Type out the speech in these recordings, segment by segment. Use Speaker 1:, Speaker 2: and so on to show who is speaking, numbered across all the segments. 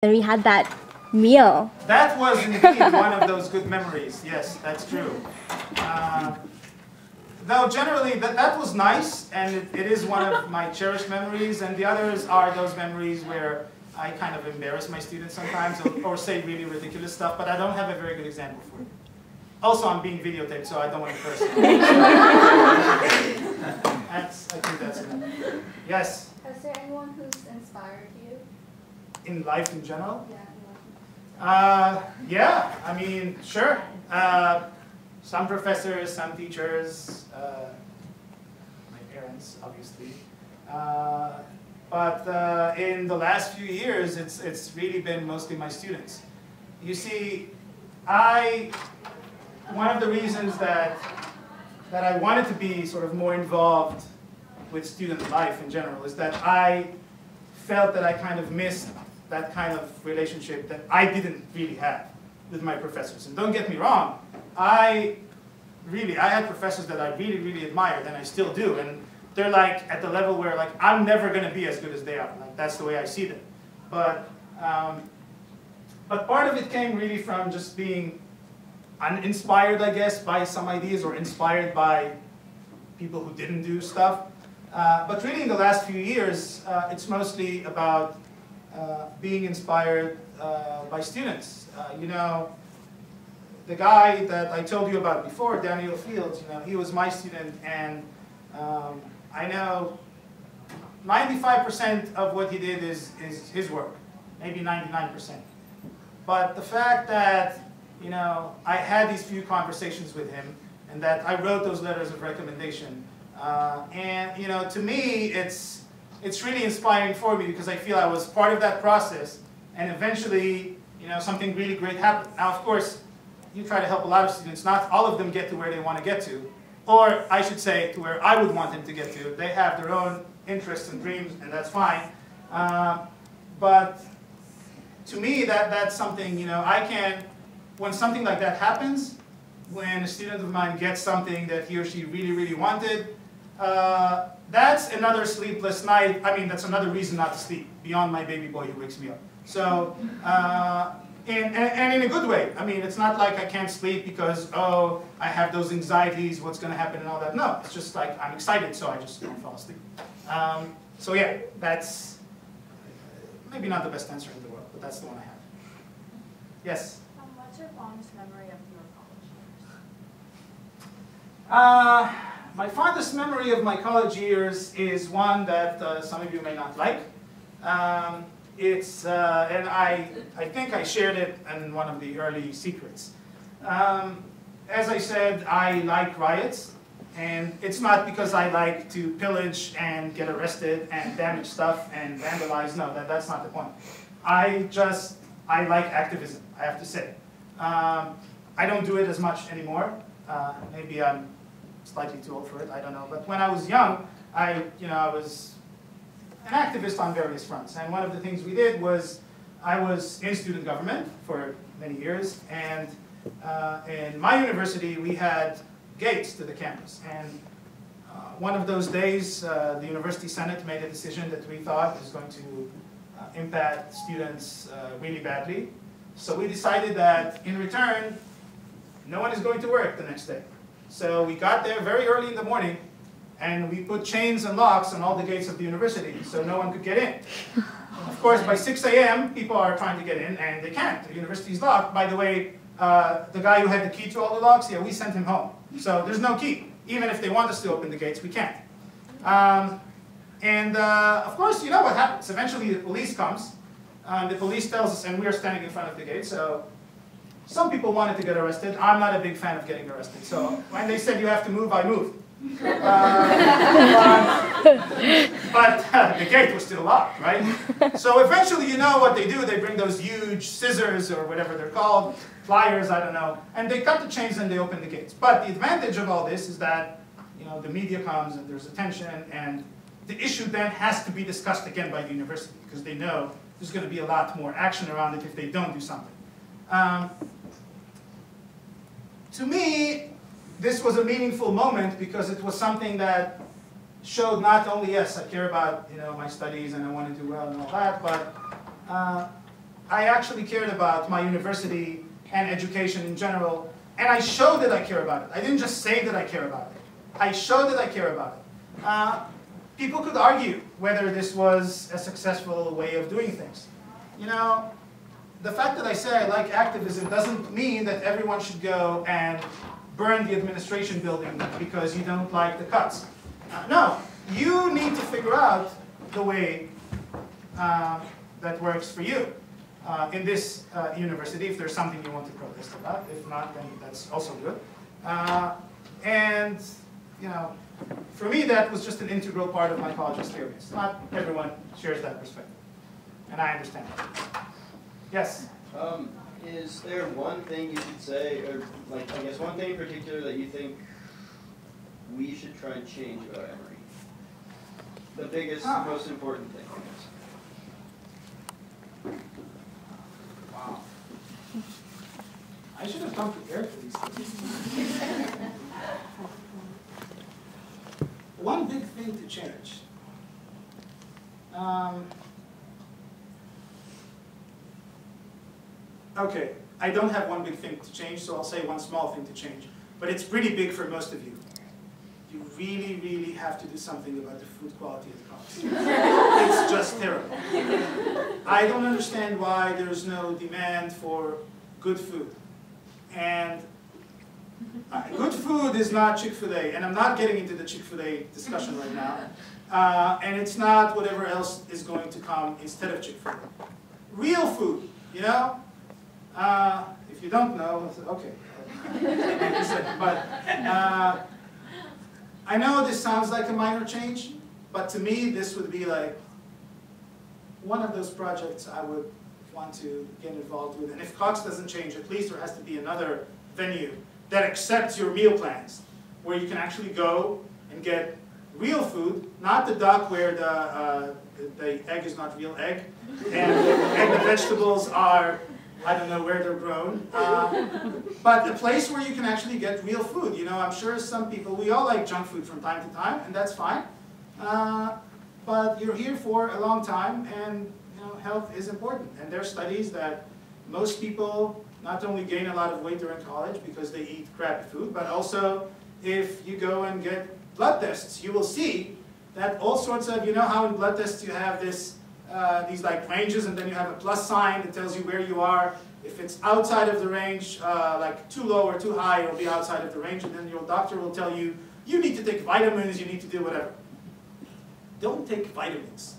Speaker 1: And we had that meal.
Speaker 2: That was indeed one of those good memories. Yes, that's true. Though generally, that was nice, and it is one of my cherished memories, and the others are those memories where I kind of embarrass my students sometimes, or say really ridiculous stuff, but I don't have a very good example for it. Also, I'm being videotaped, so I don't want to curse. I think that's enough. Yes?
Speaker 3: Is there anyone who's inspired you?
Speaker 2: In life in general?
Speaker 3: Yeah, in life.
Speaker 2: Yeah, I mean, sure. Some professors, some teachers, my parents, obviously. But in the last few years, it's really been mostly my students. You see, one of the reasons that I wanted to be sort of more involved with student life in general is that I felt that I kind of missed that kind of relationship that I didn't really have with my professors. And don't get me wrong, I had professors that I really, really admired, and I still do. And they're like at the level where like I'm never going to be as good as they are. Like that's the way I see them. But part of it came really from just being uninspired, I guess, by some ideas or inspired by people who didn't do stuff. But really in the last few years, it's mostly about being inspired by students. You know, the guy that I told you about before, Daniel Fields, you know, he was my student, and I know 95% of what he did is his work, maybe 99%. But the fact that, you know, I had these few conversations with him, and that I wrote those letters of recommendation, and you know, to me, it's really inspiring for me because I feel I was part of that process, and eventually, you know, something really great happened. Now, of course, you try to help a lot of students. Not all of them get to where they want to get to, or I should say, to where I would want them to get to. They have their own interests and dreams, and that's fine. But to me, that's something, you know, when something like that happens, when a student of mine gets something that he or she really, really wanted, that's another sleepless night. I mean, that's another reason not to sleep, beyond my baby boy who wakes me up. So, and in a good way. I mean, it's not like I can't sleep because, oh, I have those anxieties, what's going to happen and all that. No, it's just like I'm excited, so I just don't fall asleep. So yeah, that's maybe not the best answer in the world, but that's the one I have. Yes?
Speaker 3: What's your fondest memory of your college years?
Speaker 2: My fondest memory of my college years is one that some of you may not like. And I think I shared it in one of the early secrets. As I said, I like riots, and it's not because I like to pillage and get arrested and damage stuff and vandalize. No, that's not the point. I like activism, I have to say. I don't do it as much anymore. Maybe I'm slightly too old for it, I don't know. But when I was young, I was an activist on various fronts. And one of the things we did was, I was in student government for many years, and in my university we had gates to the campus. And one of those days, the University Senate made a decision that we thought was going to impact students really badly. So we decided that in return, no one is going to work the next day. So we got there very early in the morning, and we put chains and locks on all the gates of the university so no one could get in. Of course, by 6 a.m., people are trying to get in, and they can't. The university is locked. By the way, the guy who had the key to all the locks, yeah, we sent him home. So there's no key. Even if they want us to open the gates, we can't. Of course, you know what happens. Eventually, the police comes. The police tells us, and we are standing in front of the gate, so some people wanted to get arrested. I'm not a big fan of getting arrested. So when they said you have to move, I moved. But the gate was still locked, right? So eventually, you know what they do. They bring those huge scissors, or whatever they're called, pliers, I don't know, and they cut the chains and they open the gates. But the advantage of all this is that, you know, the media comes and there's attention, and the issue then has to be discussed again by the university, because they know there's going to be a lot more action around it if they don't do something. To me, this was a meaningful moment because it was something that showed not only, yes, I care about, you know, my studies and I want to do well and all that, but I actually cared about my university and education in general, and I showed that I care about it. I didn't just say that I care about it. I showed that I care about it. People could argue whether this was a successful way of doing things. You know, the fact that I say I like activism doesn't mean that everyone should go and burn the administration building because you don't like the cuts. No, you need to figure out the way that works for you in this university, if there's something you want to protest about. If not, then that's also good. And, you know, for me, that was just an integral part of my college experience. Not everyone shares that perspective, and I understand that. Yes?
Speaker 4: Is there one thing you should say, or like, I guess one thing in particular that you think we should try and change about Emory? The biggest, most important thing, I guess.
Speaker 2: Wow. I should have come prepared for these things. One big thing to change. Okay, I don't have one big thing to change, so I'll say one small thing to change. But it's pretty big for most of you. You really, really have to do something about the food quality at college. It's just terrible. I don't understand why there's no demand for good food. And good food is not Chick-fil-A, and I'm not getting into the Chick-fil-A discussion right now. And it's not whatever else is going to come instead of Chick-fil-A. Real food, you know? If you don't know, okay. But I know this sounds like a minor change, but to me this would be like one of those projects I would want to get involved with. And if Cox doesn't change, at least there has to be another venue that accepts your meal plans, where you can actually go and get real food, not the duck where the egg is not real egg, and the vegetables are, I don't know where they're grown, but a place where you can actually get real food. You know, I'm sure some people, we all like junk food from time to time, and that's fine. But you're here for a long time, and you know, health is important. And there are studies that most people not only gain a lot of weight during college because they eat crappy food, but also if you go and get blood tests, you will see that all sorts of, you know how in blood tests you have this, these like ranges, and then you have a plus sign that tells you where you are. If it's outside of the range, like too low or too high, it'll be outside of the range, and then your doctor will tell you, you need to take vitamins, you need to do whatever. Don't take vitamins.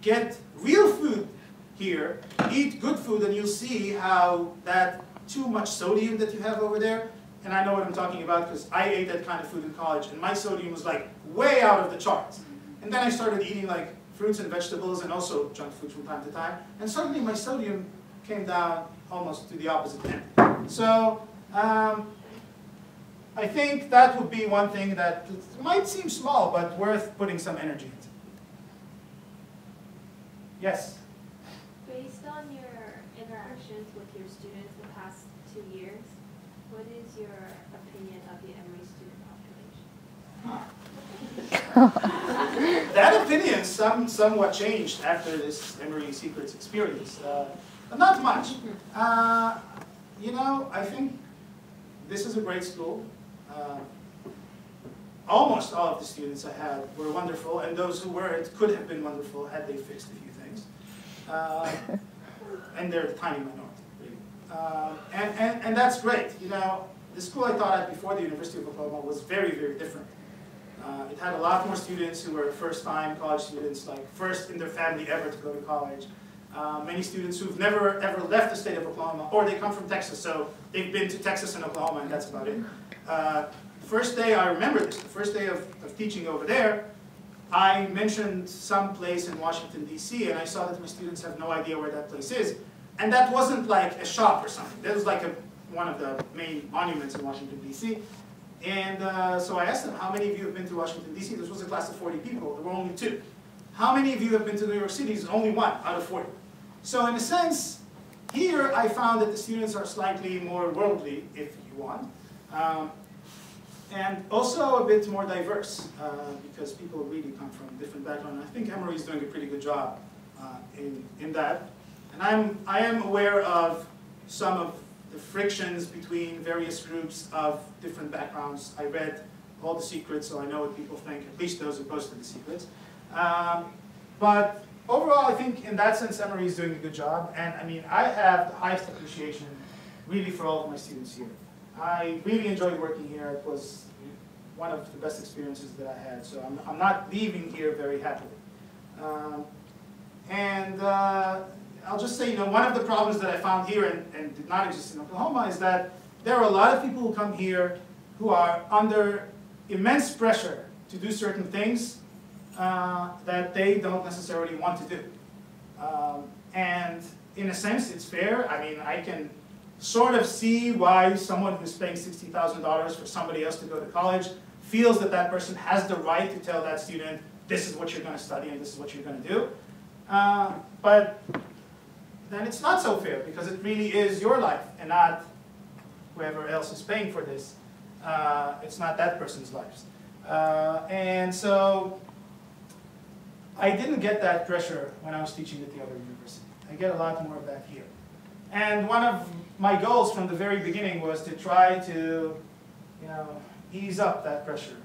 Speaker 2: Get real food here, eat good food, and you'll see how that too much sodium that you have over there, and I know what I'm talking about because I ate that kind of food in college, and my sodium was like way out of the charts. And then I started eating like fruits and vegetables and also junk food from time to time, and suddenly my sodium came down almost to the opposite end. So I think that would be one thing that might seem small, but worth putting some energy into. Yes?
Speaker 3: Based on your interactions with your students the past 2 years, what is your opinion of the Emory student population?
Speaker 2: That opinion somewhat changed after this Emory Secrets experience, but not much. You know, I think this is a great school. Almost all of the students I had were wonderful, and those who were, it could have been wonderful had they fixed a few things. And they're a tiny minority, really. And that's great. You know, the school I taught at before the University of Oklahoma was very, very different. It had a lot more students who were first-time college students, like first in their family ever to go to college. Many students who've never ever left the state of Oklahoma, or they come from Texas, so they've been to Texas and Oklahoma, and that's about it. First day, I remember this, the first day of teaching over there, I mentioned some place in Washington, D.C., and I saw that my students have no idea where that place is. And that wasn't like a shop or something. That was like one of the main monuments in Washington, D.C. And so I asked them, how many of you have been to Washington, D.C.? This was a class of 40 people. There were only 2. How many of you have been to New York City? There's only 1 out of 40. So in a sense, here I found that the students are slightly more worldly, if you want. And also a bit more diverse, because people really come from different backgrounds. I think Emory is doing a pretty good job in that. And I am aware of some of the frictions between various groups of different backgrounds. I read all the secrets, so I know what people think, at least those who posted the secrets. But overall, I think in that sense, Emory is doing a good job. And I mean, I have the highest appreciation really for all of my students here. I really enjoyed working here. It was one of the best experiences that I had. So I'm not leaving here very happily. I'll just say, one of the problems that I found here and did not exist in Oklahoma is that there are a lot of people who come here who are under immense pressure to do certain things that they don't necessarily want to do. And in a sense, it's fair. I mean, I can sort of see why someone who's paying $60,000 for somebody else to go to college feels that that person has the right to tell that student, this is what you're going to study and this is what you're going to do. But then it's not so fair, because it really is your life and not whoever else is paying for this. It's not that person's lives. And so I didn't get that pressure when I was teaching at the other university. I get a lot more of that here. And one of my goals from the very beginning was to try to, ease up that pressure.